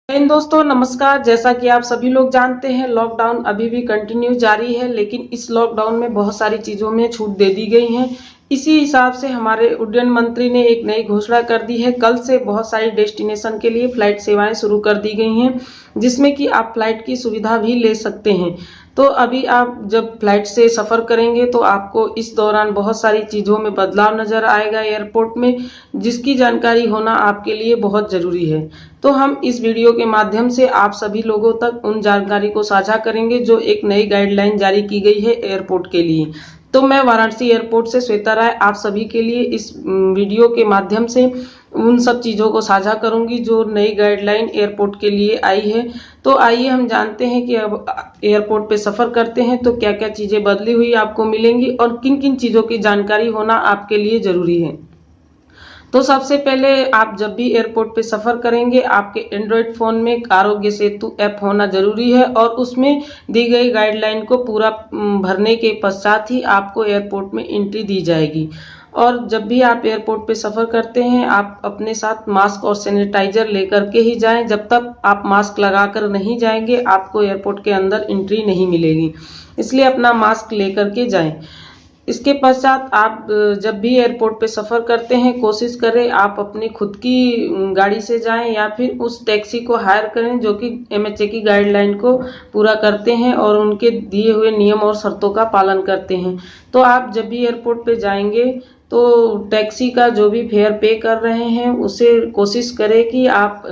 दोस्तों नमस्कार। जैसा कि आप सभी लोग जानते हैं, लॉकडाउन अभी भी कंटिन्यू जारी है, लेकिन इस लॉकडाउन में बहुत सारी चीजों में छूट दे दी गई हैं। इसी हिसाब से हमारे उड्डयन मंत्री ने एक नई घोषणा कर दी है। कल से बहुत सारी डेस्टिनेशन के लिए फ्लाइट सेवाएं शुरू कर दी गई हैं, जिसमें कि आप फ्लाइट की सुविधा भी ले सकते हैं। तो अभी आप जब फ्लाइट से सफर करेंगे तो आपको इस दौरान बहुत सारी चीजों में बदलाव नजर आएगा एयरपोर्ट में, जिसकी जानकारी होना आपके लिए बहुत जरूरी है। तो हम इस वीडियो के माध्यम से आप सभी लोगों तक उन जानकारी को साझा करेंगे जो एक नई गाइडलाइन जारी की गई है एयरपोर्ट के लिए। तो मैं वाराणसी एयरपोर्ट से श्वेता राय आप सभी के लिए इस वीडियो के माध्यम से उन सब चीजों को साझा करूंगी जो नई गाइडलाइन एयरपोर्ट के लिए आई है। तो आइए हम जानते हैं कि अब एयरपोर्ट पे सफर करते हैं तो क्या क्या चीजें बदली हुई आपको मिलेंगी और किन किन चीजों की जानकारी होना आपके लिए जरूरी है। तो सबसे पहले आप जब भी एयरपोर्ट पे सफर करेंगे, आपके एंड्रॉयड फोन में आरोग्य सेतु ऐप होना जरूरी है और उसमें दी गई गाइडलाइन को पूरा भरने के पश्चात ही आपको एयरपोर्ट में एंट्री दी जाएगी। और जब भी आप एयरपोर्ट पे सफर करते हैं, आप अपने साथ मास्क और सैनिटाइजर लेकर के ही जाएं। जब तक आप मास्क लगाकर नहीं जाएंगे, आपको एयरपोर्ट के अंदर एंट्री नहीं मिलेगी, इसलिए अपना मास्क लेकर के जाएं। इसके पश्चात आप जब भी एयरपोर्ट पे सफर करते हैं, कोशिश करें आप अपनी खुद की गाड़ी से जाएं या फिर उस टैक्सी को हायर करें जो कि एमएचए की गाइडलाइन को पूरा करते हैं और उनके दिए हुए नियम और शर्तों का पालन करते हैं। तो आप जब भी एयरपोर्ट पे जाएंगे तो टैक्सी का जो भी फेयर पे कर रहे हैं उसे कोशिश करें कि आप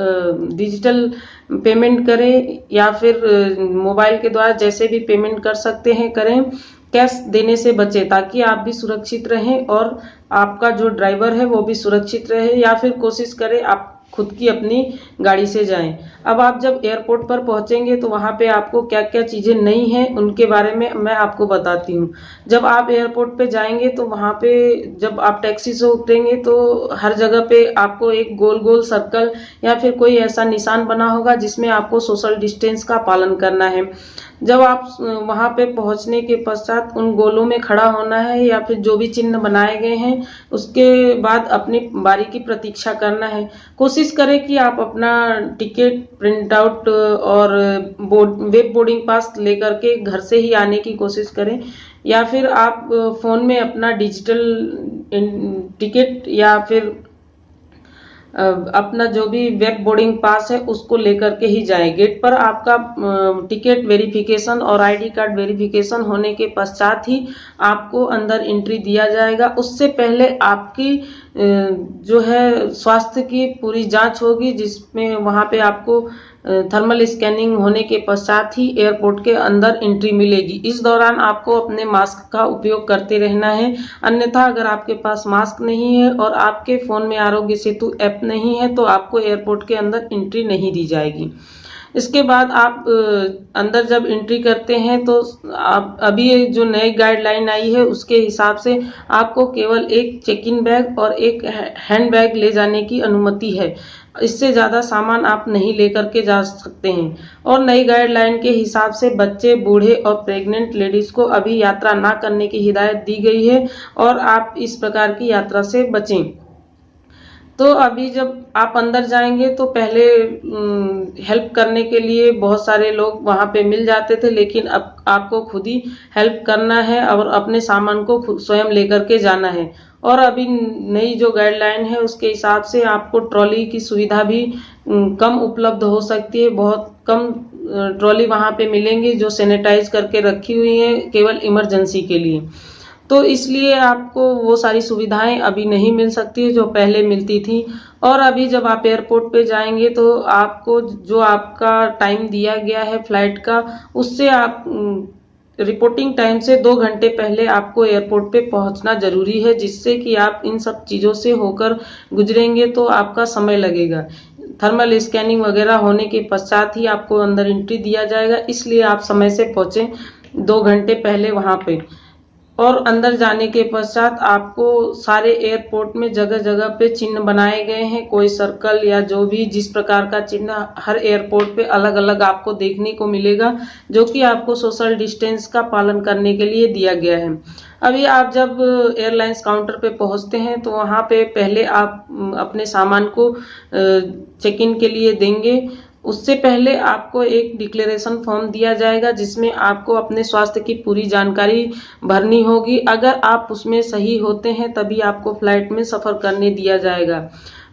डिजिटल पेमेंट करें या फिर मोबाइल के द्वारा जैसे भी पेमेंट कर सकते हैं करें। कैश देने से बचे ताकि आप भी सुरक्षित रहें और आपका जो ड्राइवर है वो भी सुरक्षित रहे, या फिर कोशिश करें आप खुद की अपनी गाड़ी से जाएं। अब आप जब एयरपोर्ट पर पहुंचेंगे तो वहां पे आपको क्या क्या चीजें नई हैं उनके बारे में मैं आपको बताती हूँ। जब आप एयरपोर्ट पे जाएंगे तो वहां पे जब आप टैक्सी से उतरेंगे तो हर जगह पे आपको एक गोल गोल सर्कल या फिर कोई ऐसा निशान बना होगा जिसमें आपको सोशल डिस्टेंस का पालन करना है। जब आप वहां पे पहुंचने के पश्चात उन गोलों में खड़ा होना है या फिर जो भी चिन्ह बनाए गए हैं उसके बाद अपनी बारी की प्रतीक्षा करना है। कोशिश करें कि आप अपना टिकट प्रिंट आउट और वेब बोर्डिंग पास लेकर के घर से ही आने की कोशिश करें, या फिर आप फोन में अपना डिजिटल टिकट या फिर अपना जो भी वेब बोर्डिंग पास है उसको लेकर के ही जाएं। गेट पर आपका टिकट वेरिफिकेशन और आईडी कार्ड वेरिफिकेशन होने के पश्चात ही आपको अंदर एंट्री दिया जाएगा। उससे पहले आपकी जो है स्वास्थ्य की पूरी जांच होगी, जिसमें वहां पे आपको थर्मल स्कैनिंग होने के पश्चात ही एयरपोर्ट के अंदर एंट्री मिलेगी। इस दौरान आपको अपने मास्क का उपयोग करते रहना है, अन्यथा अगर आपके पास मास्क नहीं है और आपके फोन में आरोग्य सेतु ऐप नहीं है तो आपको एयरपोर्ट के अंदर एंट्री नहीं दी जाएगी। इसके बाद आप अंदर जब एंट्री करते हैं तो आप अभी जो नई गाइडलाइन आई है उसके हिसाब से आपको केवल एक चेक इन बैग और एक हैंड बैग ले जाने की अनुमति है। इससे ज्यादा सामान आप नहीं लेकर के जा सकते हैं। और नई गाइडलाइन के हिसाब से बच्चे, बूढ़े और प्रेग्नेंट लेडीज को अभी यात्रा ना करने की हिदायत दी गई है और आप इस प्रकार की यात्रा से बचें। तो अभी जब आप अंदर जाएंगे तो पहले हेल्प करने के लिए बहुत सारे लोग वहां पे मिल जाते थे, लेकिन अब आपको खुद ही हेल्प करना है और अपने सामान को खुद स्वयं लेकर के जाना है। और अभी नई जो गाइडलाइन है उसके हिसाब से आपको ट्रॉली की सुविधा भी कम उपलब्ध हो सकती है। बहुत कम ट्रॉली वहां पे मिलेंगी जो सैनिटाइज करके रखी हुई है केवल इमरजेंसी के लिए। तो इसलिए आपको वो सारी सुविधाएं अभी नहीं मिल सकती जो पहले मिलती थी। और अभी जब आप एयरपोर्ट पे जाएंगे तो आपको जो आपका टाइम दिया गया है फ्लाइट का, उससे आप रिपोर्टिंग टाइम से 2 घंटे पहले आपको एयरपोर्ट पे पहुंचना जरूरी है, जिससे कि आप इन सब चीजों से होकर गुजरेंगे तो आपका समय लगेगा। थर्मल स्कैनिंग वगैरह होने के पश्चात ही आपको अंदर एंट्री दिया जाएगा, इसलिए आप समय से पहुंचे 2 घंटे पहले वहां पे। और अंदर जाने के पश्चात आपको सारे एयरपोर्ट में जगह जगह पे चिन्ह बनाए गए हैं, कोई सर्कल या जो भी जिस प्रकार का चिन्ह हर एयरपोर्ट पे अलग अलग आपको देखने को मिलेगा, जो कि आपको सोशल डिस्टेंस का पालन करने के लिए दिया गया है। अभी आप जब एयरलाइंस काउंटर पे पहुंचते हैं तो वहां पे पहले आप अपने सामान को चेक इन के लिए देंगे उससे पहले आपको एक डिक्लेरेशन फॉर्म दिया जाएगा जिसमें आपको अपने स्वास्थ्य की पूरी जानकारी भरनी होगी। अगर आप उसमें सही होते हैं तभी आपको फ्लाइट में सफ़र करने दिया जाएगा।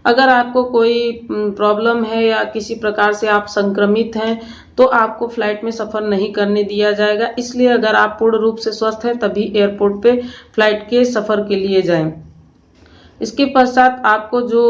अगर आपको कोई प्रॉब्लम है या किसी प्रकार से आप संक्रमित हैं तो आपको फ्लाइट में सफ़र नहीं करने दिया जाएगा। इसलिए अगर आप पूर्ण रूप से स्वस्थ हैं तभी एयरपोर्ट पे फ्लाइट के सफ़र के लिए जाएं। इसके पश्चात आपको जो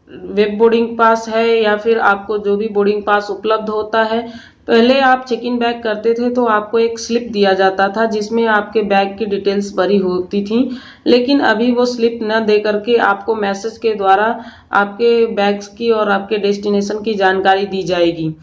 वेब बोर्डिंग पास है या फिर आपको जो भी बोर्डिंग पास उपलब्ध होता है, पहले आप चेक इन बैग करते थे तो आपको एक स्लिप दिया जाता था जिसमें आपके बैग की डिटेल्स भरी होती थी, लेकिन अभी वो स्लिप न दे करके आपको मैसेज के द्वारा आपके बैग्स की और आपके डेस्टिनेशन की जानकारी दी जाएगी।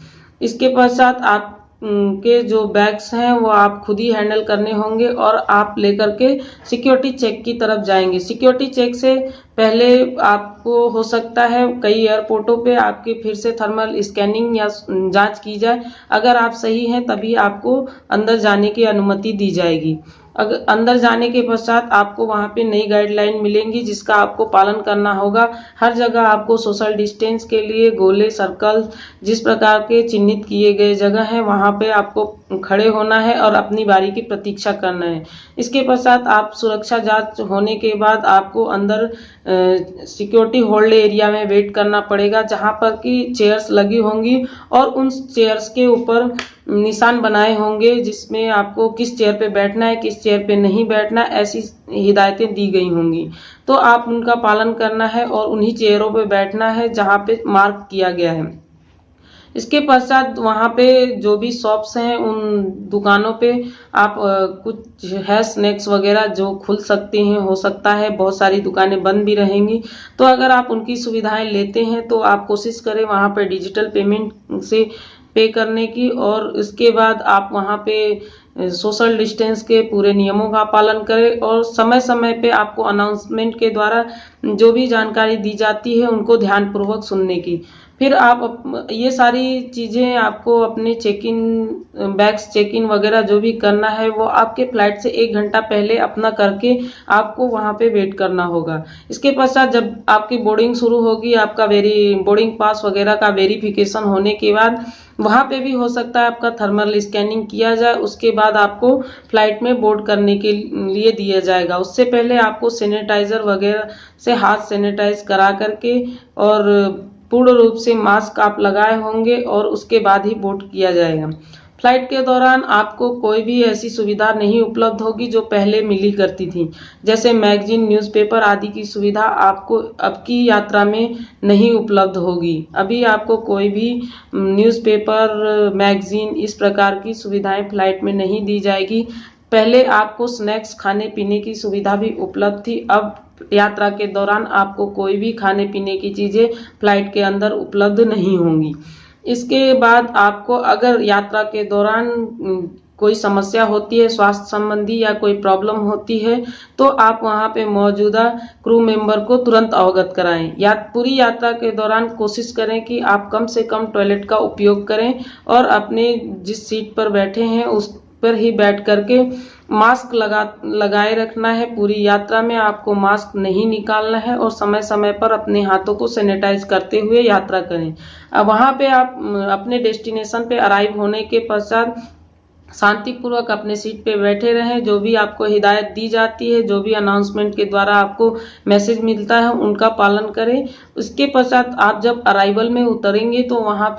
इसके पश्चात आप के जो बैग्स हैं वो आप खुद ही हैंडल करने होंगे और आप लेकर के सिक्योरिटी चेक की तरफ जाएंगे। सिक्योरिटी चेक से पहले आपको हो सकता है कई एयरपोर्टों पे आपकी फिर से थर्मल स्कैनिंग या जांच की जाए। अगर आप सही हैं तभी आपको अंदर जाने की अनुमति दी जाएगी। अगर अंदर जाने के पश्चात आपको वहां पे नई गाइडलाइन मिलेंगी जिसका आपको पालन करना होगा। हर जगह आपको सोशल डिस्टेंस के लिए गोले, सर्कल, जिस प्रकार के चिन्हित किए गए जगह है वहां पे आपको खड़े होना है और अपनी बारी की प्रतीक्षा करना है। इसके पश्चात आप सुरक्षा जांच होने के बाद आपको अंदर सिक्योरिटी होल्ड एरिया में वेट करना पड़ेगा जहां पर कि चेयर्स लगी होंगी और उन चेयर्स के ऊपर निशान बनाए होंगे जिसमें आपको किस चेयर पे बैठना है, किस चेयर पे नहीं बैठना, ऐसी हिदायतें दी गई होंगी। तो आप उनका पालन करना है और उन्हीं चेयरों पे बैठना है जहां पे मार्क किया गया है। इसके पश्चात वहां पे जो भी शॉप्स हैं उन दुकानों पे आप कुछ है स्नैक्स वगैरह जो खुल सकती हैं, हो सकता है बहुत सारी दुकानें बंद भी रहेंगी। तो अगर आप उनकी सुविधाएं लेते हैं तो आप कोशिश करें वहां पे डिजिटल पेमेंट से पे करने की और इसके बाद आप वहां पे सोशल डिस्टेंस के पूरे नियमों का पालन करें और समय समय पे आपको अनाउंसमेंट के द्वारा जो भी जानकारी दी जाती है उनको ध्यानपूर्वक सुनने की। फिर आप ये सारी चीजें आपको अपने check in bags check in वगैरह जो भी करना है वो आपके फ्लाइट से 1 घंटा पहले अपना करके आपको वहां पे वेट करना होगा। इसके पश्चात जब आपकी बोर्डिंग शुरू होगी, आपका बोर्डिंग पास वगैरह का वेरिफिकेशन होने के बाद वहां पे भी हो सकता है आपका थर्मल स्कैनिंग किया जाए। उसके बाद आपको फ्लाइट में बोर्ड करने के लिए दिया जाएगा। उससे पहले आपको सैनिटाइजर वगैरह से हाथ सैनिटाइज करा करके और पूर्ण रूप से मास्क आप लगाए होंगे और उसके बाद ही बोर्ड किया जाएगा। फ्लाइट के दौरान आपको कोई भी ऐसी सुविधा नहीं उपलब्ध होगी जो पहले मिली करती थी, जैसे मैगजीन, न्यूज़पेपर आदि की सुविधा आपको अब की यात्रा में नहीं उपलब्ध होगी। अभी आपको कोई भी न्यूज़पेपर, मैगजीन इस प्रकार की सुविधाएं फ्लाइट में नहीं दी जाएगी। पहले आपको स्नैक्स खाने पीने की सुविधा भी उपलब्ध थी, अब यात्रा के दौरान आपको कोई भी खाने पीने की चीजें फ्लाइट के अंदर उपलब्ध नहीं होंगी। इसके बाद आपको अगर यात्रा के दौरान कोई समस्या होती है स्वास्थ्य संबंधी या कोई प्रॉब्लम होती है तो आप वहां पे मौजूदा क्रू मेंबर को तुरंत अवगत कराएं। या पूरी यात्रा के दौरान कोशिश करें कि आप कम से कम टॉयलेट का उपयोग करें और अपने जिस सीट पर बैठे हैं उस पर ही बैठ करके मास्क लगाए रखना है। पूरी यात्रा में आपको मास्क नहीं निकालना है और समय समय पर अपने हाथों को सैनिटाइज करते हुए यात्रा करें। अब वहां पे आप अपने डेस्टिनेशन पे अराइव होने के पश्चात शांतिपूर्वक अपने सीट पे बैठे रहें। जो भी आपको हिदायत दी जाती है, जो भी अनाउंसमेंट के द्वारा आपको मैसेज मिलता है उनका पालन करें। उसके पश्चात आप जब अराइवल में उतरेंगे तो वहां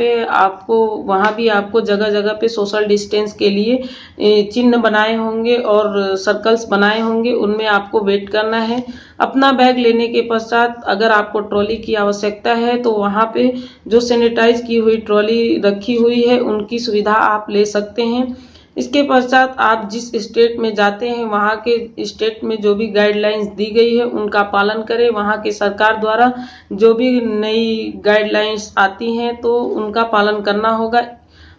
भी आपको जगह जगह पे सोशल डिस्टेंस के लिए चिन्ह बनाए होंगे और सर्कल्स बनाए होंगे, उनमें आपको वेट करना है। अपना बैग लेने के पश्चात अगर आपको ट्रॉली की आवश्यकता है तो वहां पे जो सैनिटाइज की हुई ट्रॉली रखी हुई है उनकी सुविधा आप ले सकते हैं। इसके पश्चात आप जिस स्टेट में जाते हैं वहां के स्टेट में जो भी गाइडलाइंस दी गई है उनका पालन करें। वहां की सरकार द्वारा जो भी नई गाइडलाइंस आती हैं तो उनका पालन करना होगा।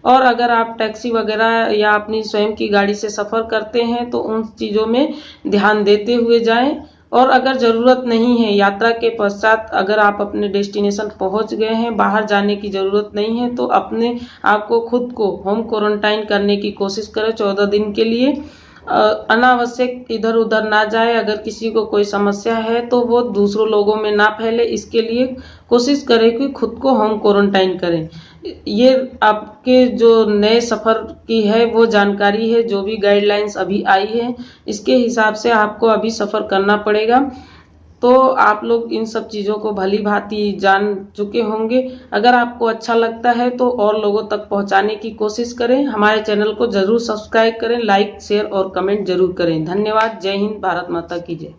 और अगर आप टैक्सी वगैरह या अपनी स्वयं की गाड़ी से सफर करते हैं तो उन चीजों में ध्यान देते हुए जाएं। और अगर जरूरत नहीं है यात्रा के पश्चात, अगर आप अपने डेस्टिनेशन पहुंच गए हैं, बाहर जाने की जरूरत नहीं है तो अपने आपको खुद को होम क्वारंटाइन करने की कोशिश करें 14 दिन के लिए। अनावश्यक इधर उधर ना जाए। अगर किसी को कोई समस्या है तो वो दूसरों लोगों में ना फैले, इसके लिए कोशिश करें कि खुद को होम क्वारंटाइन करें। ये आपके जो नए सफर की है वो जानकारी है, जो भी गाइडलाइंस अभी आई है इसके हिसाब से आपको अभी सफर करना पड़ेगा। तो आप लोग इन सब चीजों को भली भांति जान चुके होंगे। अगर आपको अच्छा लगता है तो और लोगों तक पहुंचाने की कोशिश करें। हमारे चैनल को जरूर सब्सक्राइब करें, लाइक शेयर और कमेंट जरूर करें। धन्यवाद। जय हिंद। भारत माता की जय।